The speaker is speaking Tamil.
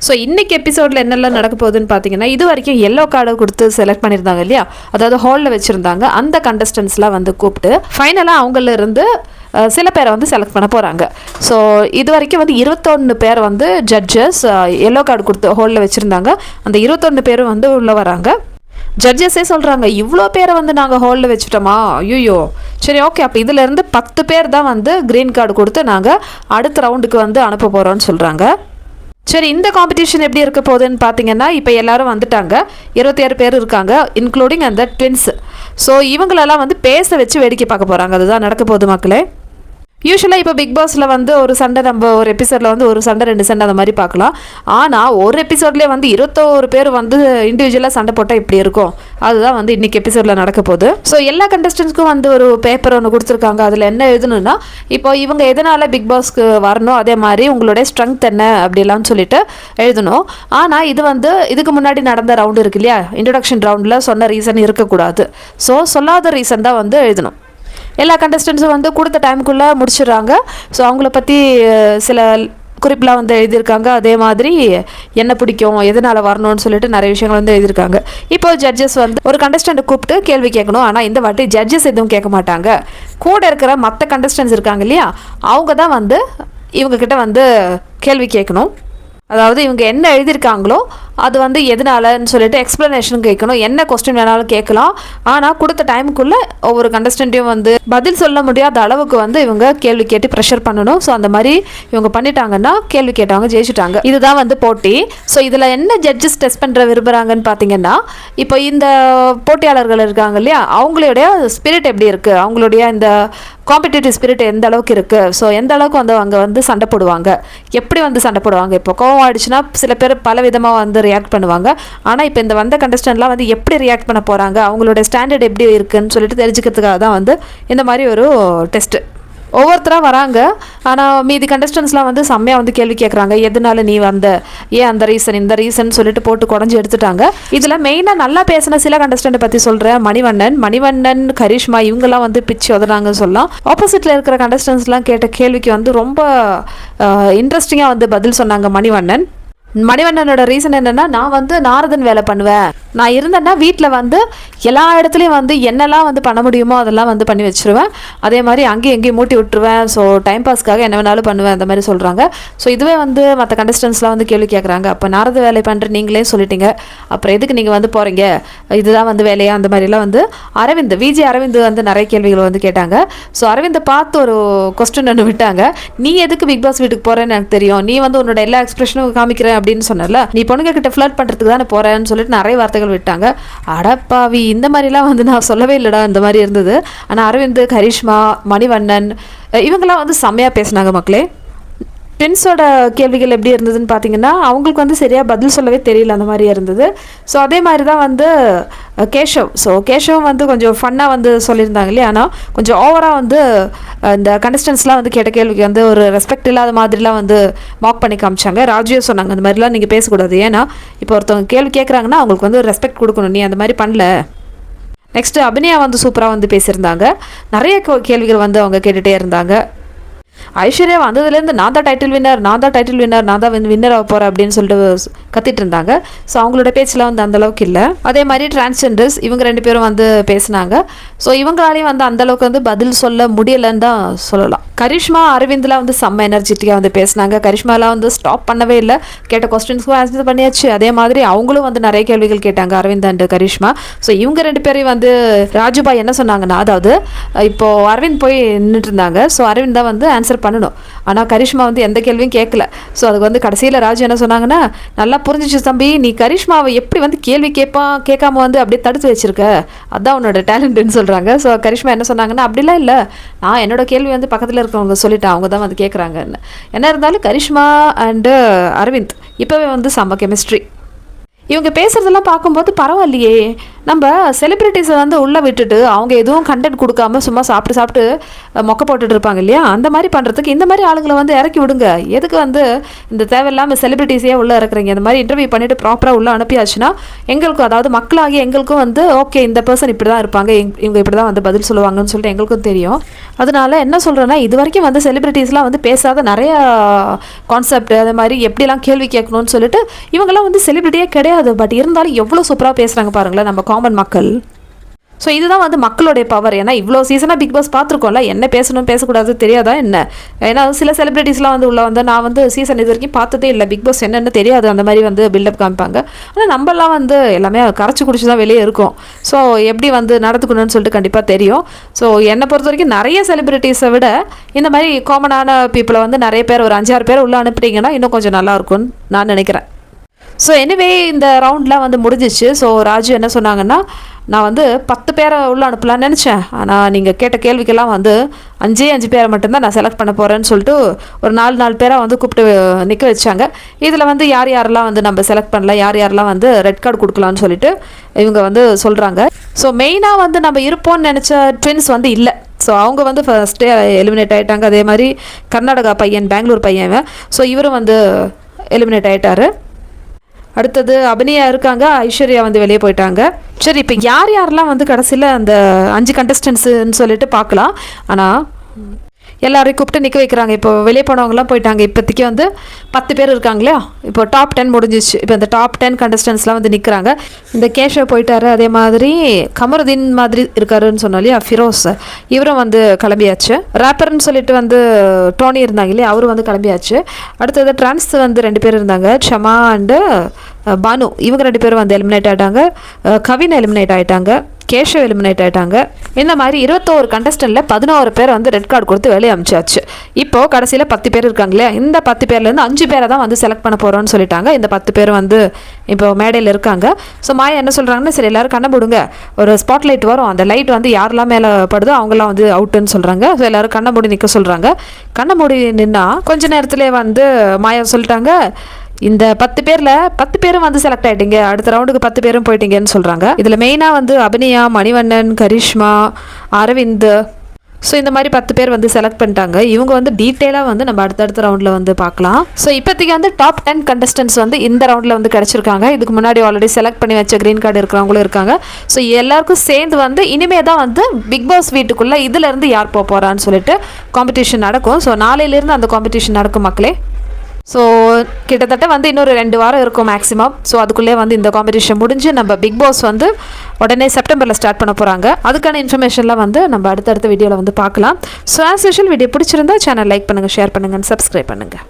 ஸோ இன்றைக்கி எபிசோடில் என்னெல்லாம் நடக்க போகுதுன்னு பார்த்தீங்கன்னா, இது வரைக்கும் எல்லோ கார்டை கொடுத்து செலக்ட் பண்ணியிருந்தாங்க இல்லையா, அதாவது ஹாலில் வச்சுருந்தாங்க. அந்த கண்டஸ்டன்ஸ்லாம் வந்து கூப்பிட்டு ஃபைனலாக அவங்களிருந்து சில பேரை வந்து செலக்ட் பண்ண போகிறாங்க. ஸோ இது வரைக்கும் வந்து 21 பேர் வந்து ஜட்ஜஸ் எல்லோ கார்டு கொடுத்து ஹாலில் வச்சுருந்தாங்க. அந்த 21 பேரும் வந்து உள்ளே வராங்க. ஜட்ஜஸே சொல்கிறாங்க, இவ்வளோ பேரை வந்து நாங்கள் ஹாலில் வச்சுட்டோமா, ஐயோ சரி ஓகே, அப்போ இதிலேருந்து 10 பேர் தான் வந்து க்ரீன் கார்டு கொடுத்து நாங்கள் அடுத்த ரவுண்டுக்கு வந்து அனுப்ப போகிறோன்னு சொல்கிறாங்க. சரி, இந்த காம்படிஷன் எப்படி இருக்க போகுதுன்னு பார்த்தீங்கன்னா, இப்போ எல்லாரும் வந்துட்டாங்க. 27 பேர் இருக்காங்க, இன்க்ளூடிங் அந்த ட்வின்ஸ். ஸோ இவங்களெல்லாம் வந்து பேச வச்சு வேடிக்கை பார்க்க போகிறாங்க. அதுதான் நடக்க போகுது மக்களே. யூஸ்வலாக இப்போ பிக் பாஸில் வந்து ஒரு சண்டை, நம்ம ஒரு எபிசோடில் வந்து ஒரு சண்டை 2 சண்டை அந்த மாதிரி பார்க்கலாம். ஆனால் ஒரு எபிசோட்லேயே வந்து 21 பேர் வந்து இண்டிவிஜுவலாக சண்டை போட்டால் இப்படி இருக்கும். அதுதான் வந்து இன்றைக்கி எபிசோடில் நடக்க போகுது. ஸோ எல்லா கண்டஸ்டன்ஸ்க்கும் வந்து ஒரு பேப்பர் ஒன்று கொடுத்துருக்காங்க. அதில் என்ன எழுதணும்னா, இப்போ இவங்க எதனால் பிக் பாஸ்க்கு வரணும், அதே மாதிரி உங்களுடைய ஸ்ட்ரென்த் என்ன அப்படிலாம் சொல்லிட்டு எழுதணும். ஆனால் இது வந்து இதுக்கு முன்னாடி நடந்த ரவுண்டு இருக்கு இல்லையா, இன்ட்ரடக்ஷன் ரவுண்டில் சொன்ன ரீசன் இருக்கக்கூடாது. ஸோ சொல்லாத ரீசன் தான் வந்து எழுதணும். எல்லா கண்டஸ்டன்ஸும் வந்து கொடுத்த டைமுக்குள்ளே முடிச்சிடுறாங்க. ஸோ அவங்கள பற்றி சில குறிப்பெலாம் வந்து எழுதியிருக்காங்க. அதே மாதிரி என்ன பிடிக்கும், எதனால் வரணும்னு சொல்லிட்டு நிறைய விஷயங்கள் வந்து எழுதியிருக்காங்க. இப்போ ஜட்ஜஸ் வந்து ஒரு கண்டஸ்டண்ட்டை கூப்பிட்டு கேள்வி கேட்கணும். ஆனால் இந்த வாட்டி ஜட்ஜஸ் எதுவும் கேட்க மாட்டாங்க. கூட இருக்கிற மற்ற கண்டஸ்டன்ஸ் இருக்காங்க இல்லையா, அவங்க தான் வந்து இவங்கக்கிட்ட வந்து கேள்வி கேட்கணும். அதாவது இவங்க என்ன எழுதியிருக்காங்களோ அது வந்து எதனாலன்னு சொல்லிட்டு எக்ஸ்ப்ளனேஷன் கேட்கணும். என்ன கொஸ்டின் வேணாலும் கேட்கலாம். ஆனால் கொடுத்த டைமுக்குள்ளே ஒவ்வொரு கண்டஸ்டண்ட்டையும் வந்து பதில் சொல்ல முடியாத அளவுக்கு வந்து இவங்க கேள்வி கேட்டு ப்ரெஷர் பண்ணணும். ஸோ அந்த மாதிரி இவங்க பண்ணிட்டாங்கன்னா கேள்வி கேட்டவங்க ஜெயிச்சுட்டாங்க. இதுதான் வந்து போட்டி. ஸோ இதில் என்ன ஜட்ஜஸ் டெஸ்ட் பண்ணுற விரும்புகிறாங்கன்னு பார்த்தீங்கன்னா, இப்போ இந்த போட்டியாளர்கள் இருக்காங்க இல்லையா, அவங்களுடைய ஸ்பிரிட் எப்படி இருக்குது, அவங்களுடைய இந்த காம்படிட்டிவ் ஸ்பிரிட் எந்த அளவுக்கு இருக்குது, ஸோ எந்த அளவுக்கு வந்து அவங்க வந்து சண்டை போடுவாங்க, எப்படி வந்து சண்டை போடுவாங்க. இப்போ கோவம் ஆயிடுச்சுன்னா சில பேர் பல விதமாக வந்து ரியாக்ட் பண்ணுவாங்க. ஆனால் இப்போ இந்த வந்த கண்டஸ்டன்ட்லாம் வந்து எப்படி ரியாக்ட் பண்ண போகிறாங்க, அவங்களோட ஸ்டாண்டர்ட் எப்படி இருக்குன்னு சொல்லிட்டு தெரிஞ்சுக்கிறதுக்காக தான் வந்து இந்த மாதிரி ஒரு டெஸ்ட்டு. ஒவ்வொருத்தராக வராங்க. ஆனால் மீதி கண்டஸ்டன்ஸ்லாம் வந்து செம்மையாக வந்து கேள்வி கேட்குறாங்க. எதனால நீ வந்த, ஏன் அந்த ரீசன், இந்த ரீசன் சொல்லிட்டு போட்டு குடஞ்சி எடுத்துட்டாங்க. இதில் மெயினாக நல்லா பேசின சில கண்டஸ்டண்ட்டை பற்றி சொல்கிறேன். மணிவண்ணன், கரிஷ்மா, இவங்கெல்லாம் வந்து பிச்சு உதறாங்கன்னு சொல்லலாம். ஆப்போசிட்டில் இருக்கிற கண்டஸ்டன்ஸ்லாம் கேட்ட கேள்விக்கு வந்து ரொம்ப இன்ட்ரெஸ்டிங்காக வந்து பதில் சொன்னாங்க மணிவண்ணனோட ரீசன் என்னென்னா, நான் வந்து நாரதன் வேலை பண்ணுவேன், நான் இருந்தேன்னா வீட்டில் வந்து எல்லா இடத்துலையும் வந்து என்னெல்லாம் வந்து பண்ண முடியுமோ அதெல்லாம் வந்து பண்ணி வச்சுருவேன், அதே மாதிரி அங்கேயும் எங்கேயும் மூட்டி விட்டுருவேன், ஸோ டைம் பாஸ்க்காக என்ன வேணாலும் பண்ணுவேன் அந்த மாதிரி சொல்கிறாங்க. ஸோ இதுவே வந்து மற்ற கண்டஸ்டன்ஸ்லாம் வந்து கேள்வி கேட்குறாங்க, அப்போ நாரத வேலை பண்ணுற நீங்களே சொல்லிட்டீங்க, அப்புறம் எதுக்கு நீங்கள் வந்து போகிறீங்க, இதுதான் வந்து வேலையா, அந்த மாதிரிலாம் வந்து விஜய் அரவிந்த் வந்து நிறைய கேள்விகள் வந்து கேட்டாங்க. ஸோ அரவிந்தை பார்த்து ஒரு கொஸ்டின் ஒன்று விட்டாங்க, நீ எதுக்கு பிக் பாஸ் வீட்டுக்கு போகிறேன்னு எனக்கு தெரியும், நீ வந்து உன்னோட எல்லா எக்ஸ்பிரஷனும் காமிக்கிறேன் அப்படின்னு சொன்னல, நீ பொண்ணுங்க கிட்ட ஃப்ளர்ட் பண்ணுறதுக்கு தானே போகிறேன்னு சொல்லிட்டு நிறைய வார்த்தைகள் விட்டாங்க. அடப்பாவி, இந்த மாதிரிலாம் வந்து நான் சொல்லவே இல்லைடா, இந்த மாதிரி இருந்தது. ஆனால் அரவிந்த், கரிஷ்மா, மணிவண்ணன் இவங்கெல்லாம் வந்து செம்மையாக பேசினாங்க மக்களே. ட்வின்ஸோட கேள்விகள் எப்படி இருந்ததுன்னு பார்த்தீங்கன்னா, அவங்களுக்கு வந்து சரியாக பதில் சொல்லவே தெரியல, அந்த மாதிரி இருந்தது. ஸோ அதே மாதிரி தான் வந்து கேஷவ் வந்து கொஞ்சம் ஃபன்னாக வந்து சொல்லியிருந்தாங்க இல்லையா, ஆனால் கொஞ்சம் ஓவராக வந்து இந்த கண்டஸ்டன்ஸ்லாம் வந்து கேட்ட கேள்விக்கு வந்து ஒரு ரெஸ்பெக்ட் இல்லாத மாதிரிலாம் வந்து மார்க் பண்ணி காமிச்சாங்க. ராஜியும் சொன்னாங்க, அந்த மாதிரிலாம் நீங்கள் பேசக்கூடாது, ஏன்னா இப்போ ஒருத்தவங்க கேள்வி கேட்குறாங்கன்னா அவங்களுக்கு வந்து ரெஸ்பெக்ட் கொடுக்கணும், நீ அந்த மாதிரி பண்ணல. நெக்ஸ்ட்டு அபிநயா வந்து சூப்பராக வந்து பேசியிருந்தாங்க. நிறைய கேள்விகள் வந்து அவங்க கேட்டுகிட்டே இருந்தாங்க. ஐஸ்வர்யா வந்ததுலேருந்து நான் தான் டைட்டில் வின்னர், நான் தான் வின்னர் ஆக போகிறேன் அப்படின்னு சொல்லிட்டு கத்திட்டு இருந்தாங்க. ஸோ அவங்களோட பேச்செலாம் வந்து அந்தளவுக்கு இல்லை. அதே மாதிரி டிரான்ஸ்ஜெண்டர்ஸ் இவங்க 2 பேரும் வந்து பேசினாங்க. ஸோ இவங்களாலையும் வந்து அந்தளவுக்கு வந்து பதில் சொல்ல முடியலைன்னு தான் சொல்லலாம். கரிஷ்மா, அரவிந்த்லாம் வந்து செம்ம எனர்ஜெட்டிக்காக வந்து பேசினாங்க. கரிஷ்மாலாம் வந்து ஸ்டாப் பண்ணவே இல்லை, கேட்ட கொஸ்டின்ஸ்க்கும் ஆன்சர் பண்ணியாச்சு. அதே மாதிரி அவங்களும் வந்து நிறைய கேள்விகள் கேட்டாங்க, அரவிந்த் அண்ட் கரிஷ்மா. ஸோ இவங்க 2 பேரையும் வந்து ராஜுபாய் என்ன சொன்னாங்கன்னா, அதாவது இப்போது அரவிந்த் போய் நின்றுட்டு இருந்தாங்க. ஸோ அரவிந்த் தான் வந்து ஆன்சர் பண்ணணும், ஆனால் கரிஷ்மா வந்து எந்த கேள்வியும் கேட்கல. ஸோ அதுக்கு வந்து கடைசியில் ராஜு என்ன சொன்னாங்கன்னா, நல்லா புரிஞ்சிச்சு தம்பி, நீ கரிஷ்மாவை எப்படி வந்து கேள்வி கேட்காம வந்து அப்படியே தடுத்து வச்சிருக்க, அதான் உன்னோட டேலண்ட்னு சொல்கிறாங்க. ஸோ கரிஷ்மா என்ன சொன்னாங்கன்னா, அப்படிலாம் இல்லை, நான் என்னோட கேள்வி வந்து பக்கத்தில் இருக்கிறவங்க சொல்லிட்டேன், அவங்க தான் வந்து கேட்குறாங்கன்னு. என்ன இருந்தாலும் கரிஷ்மா அண்டு அரவிந்த் இப்போவே வந்து செம்ம கெமிஸ்ட்ரி. இவங்க பேசுகிறதெல்லாம் பார்க்கும்போது பரவாயில்லையே, நம்ம செலிப்ரிட்டிஸை வந்து உள்ளே விட்டுட்டு அவங்க எதுவும் கண்டென்ட் கொடுக்காம சும்மா சாப்பிட்டு மொக்க போட்டுட்டு இருப்பாங்க இல்லையா, அந்த மாதிரி பண்ணுறதுக்கு இந்த மாதிரி ஆளுங்களை வந்து இறக்கி விடுங்க. எதுக்கு வந்து இந்த தேவையில்லாமல் செலிப்ரிட்டிஸையே உள்ளே இறக்குறீங்க? இந்த மாதிரி இன்டர்வியூ பண்ணிவிட்டு ப்ராப்பராக உள்ளே அனுப்பியாச்சுன்னா எங்களுக்கும், அதாவது மக்களாகி எங்களுக்கும் வந்து ஓகே இந்த பர்சன் இப்படி தான் இருப்பாங்க, இவங்க இப்படி தான் வந்து பதில் சொல்லுவாங்கன்னு சொல்லிட்டு எங்களுக்கும் தெரியும். அதனால என்ன சொல்கிறேன்னா, இது வரைக்கும் வந்து செலிப்ரிட்டிஸ்லாம் வந்து பேசாத நிறைய கான்செப்ட் அதே மாதிரி எப்படிலாம் கேள்வி கேட்கணும்னு சொல்லிட்டு இவங்கெல்லாம் வந்து செலிப்ரிட்டியே கிடையாது. பட் இருந்தாலும் எவ்வளோ சூப்பராக பேசுகிறாங்க பாருங்களேன் நம்ம காமன் மக்கள். ஸோ இதுதான் வந்து மக்களுடைய பவர். ஏன்னா இவ்வளோ சீசனாக பிக் பாஸ் பார்த்துருக்கோம்ல, என்ன பேசணும் பேசக்கூடாது தெரியாதா என்ன? ஏன்னா சில செலிப்ரிட்டிஸ்லாம் வந்து உள்ள வந்து நான் வந்து சீசன் இது வரைக்கும் பார்த்ததே இல்லை, பிக் பாஸ் என்னென்னு தெரியாது, அந்த மாதிரி வந்து பில்டப் காமிப்பாங்க. ஆனால் நம்மலாம் வந்து எல்லாமே கரைச்சி குடிச்சு தான் வெளியே இருக்கும். ஸோ எப்படி வந்து நடத்துக்கணும்னு சொல்லிட்டு கண்டிப்பாக தெரியும். ஸோ என்னை பொறுத்த வரைக்கும் நிறைய செலிப்ரிட்டிஸை விட இந்த மாதிரி காமனான பீப்புளை வந்து நிறைய பேர் ஒரு 5-6 பேர் உள்ளே அனுப்பிட்டீங்கன்னா இன்னும் கொஞ்சம் நல்லாயிருக்கும்னு நான் நினைக்கிறேன். ஸோ எனிவே இந்த ரவுண்ட்லாம் வந்து முடிஞ்சிச்சு. ஸோ ராஜு என்ன சொன்னாங்கன்னா, நான் வந்து 10 பேரை உள்ளே அனுப்பலான்னு நினச்சேன், ஆனால் நீங்கள் கேட்ட கேள்விக்கெல்லாம் வந்து 5 பேரை மட்டும்தான் நான் செலக்ட் பண்ண போகிறேன்னு சொல்லிட்டு ஒரு 4 பேராக வந்து கூப்பிட்டு நிற்க வச்சாங்க. இதில் வந்து யாரெல்லாம் வந்து நம்ம செலக்ட் பண்ணல, யாரெல்லாம் வந்து ரெட் கார்டு கொடுக்கலான்னு சொல்லிட்டு இவங்க வந்து சொல்கிறாங்க. ஸோ மெயினாக வந்து நம்ம இருப்போம்னு நினச்ச ட்வின்ஸ் வந்து இல்லை. ஸோ அவங்க வந்து ஃபஸ்ட்டே எலிமினேட் ஆகிட்டாங்க. அதே மாதிரி கர்நாடகா பையன், பெங்களூர் பையன், ஸோ இவரும் வந்து எலிமினேட் ஆகிட்டார். அடுத்தது அபிநயா இருக்காங்க, ஐஸ்வர்யா வந்து வெளியே போயிட்டாங்க. சரி, இப்போ யாரெல்லாம் வந்து கடைசியில் அந்த 5 கண்டஸ்டன்ஸுன்னு சொல்லிட்டு பார்க்கலாம். ஆனால் எல்லாரையும் கூப்பிட்டு நிற்க வைக்கிறாங்க. இப்போ வெளியே போனவங்களாம் போயிட்டாங்க. இப்போதைக்கு வந்து 10 பேர் இருக்காங்க இல்லையா, இப்போ டாப் 10 முடிஞ்சிச்சு. இப்போ இந்த டாப் 10 கண்டஸ்டன்ஸ்லாம் வந்து நிற்கிறாங்க. இந்த கேஷவ் போயிட்டாரு, அதே மாதிரி கமருதீன் மாதிரி இருக்காருன்னு சொன்னோம் இல்லையா, ஃபிரோஸ், இவரும் வந்து கிளம்பியாச்சு. ரேப்பர்னு சொல்லிட்டு வந்து டோனி இருந்தாங்க இல்லையா, அவரும் வந்து கிளம்பியாச்சு. அடுத்தது ட்ரான்ஸ் வந்து 2 பேர் இருந்தாங்க, ஷமா அண்டு பானு, இவங்க 2 பேரும் வந்து எலிமினேட் ஆகிட்டாங்க. கவின் எலிமினேட் ஆகிட்டாங்க, கேஷவ் எலிமினேட் ஆகிட்டாங்க. இந்த மாதிரி 21 கண்டஸ்டன்ட்டில் 11 பேர் வந்து ரெட் கார்டு கொடுத்து வெளியே அனுப்பிச்சாச்சு. இப்போது கடைசியில் 10 பேர் இருக்காங்களே, இந்த 10 பேர்லேருந்து 5 பேரை தான் வந்து செலக்ட் பண்ண போகிறோன்னு சொல்லிட்டாங்க. இந்த 10 பேர் வந்து இப்போ மேடையில் இருக்காங்க. ஸோ மாயா என்ன சொல்கிறாங்கன்னா, சரி எல்லோரும் கண்ண மூடுங்க, ஒரு ஸ்பாட் லைட் வரும், அந்த லைட் வந்து யாரெல்லாம் மேலே படுதோ அவங்களாம் வந்து அவுட்டுன்னு சொல்கிறாங்க. ஸோ எல்லோரும் கண்ண மூடி நிற்க சொல்கிறாங்க. கண்ண மூடி நின்னா கொஞ்ச நேரத்துலேயே வந்து மாயா சொல்லிட்டாங்க, இந்த 10 பேரில் 10 பேரும் வந்து செலக்ட் ஆகிட்டீங்க, அடுத்த ரவுண்டுக்கு 10 பேரும் போயிட்டீங்கன்னு சொல்கிறாங்க. இதில் மெயினாக வந்து அபிநயா, மணிவண்ணன், கரிஷ்மா, அரவிந்த், ஸோ இந்த மாதிரி 10 பேர் வந்து செலக்ட் பண்ணிட்டாங்க. இவங்க வந்து டீட்டெயிலாக வந்து நம்ம அடுத்தடுத்த ரவுண்டில் வந்து பார்க்கலாம். ஸோ இப்போதைக்கு வந்து டாப் 10 கண்டஸ்டன்ஸ் வந்து இந்த ரவுண்டில் வந்து கிடச்சிருக்காங்க. இதுக்கு முன்னாடி ஆல்ரெடி செலக்ட் பண்ணி வச்ச க்ரீன் கார்டு இருக்கிறவங்களும் இருக்காங்க. ஸோ எல்லாருக்கும் சேர்ந்து வந்து இனிமேல் தான் வந்து பிக் பாஸ் வீட்டுக்குள்ளே இதிலேருந்து யார் போக போகிறான்னு சொல்லிட்டு காம்படிஷன் நடக்கும். ஸோ நாளையிலேருந்து அந்த காம்படிஷன் நடக்கும் மக்களே. ஸோ கிட்டத்தட்ட வந்து இன்னொரு 2 வாரம் இருக்கும் மேக்ஸிமம். ஸோ அதுக்குள்ளே வந்து இந்த காம்படிஷன் முடிஞ்சு நம்ம பிக் பாஸ் வந்து உடனே செப்டம்பரில் ஸ்டார்ட் பண்ண போகிறாங்க. அதுக்கான இன்ஃபர்மேஷன்லாம் வந்து நம்ம அடுத்தடுத்த வீடியோவில் வந்து பார்க்கலாம். ஸோ ஆஸ் யூஷுவல் வீடியோ பிடிச்சிருந்தா சேனல் லைக் பண்ணுங்கள், ஷேர் பண்ணுங்கள், சப்ஸ்கிரைப் பண்ணுங்கள்.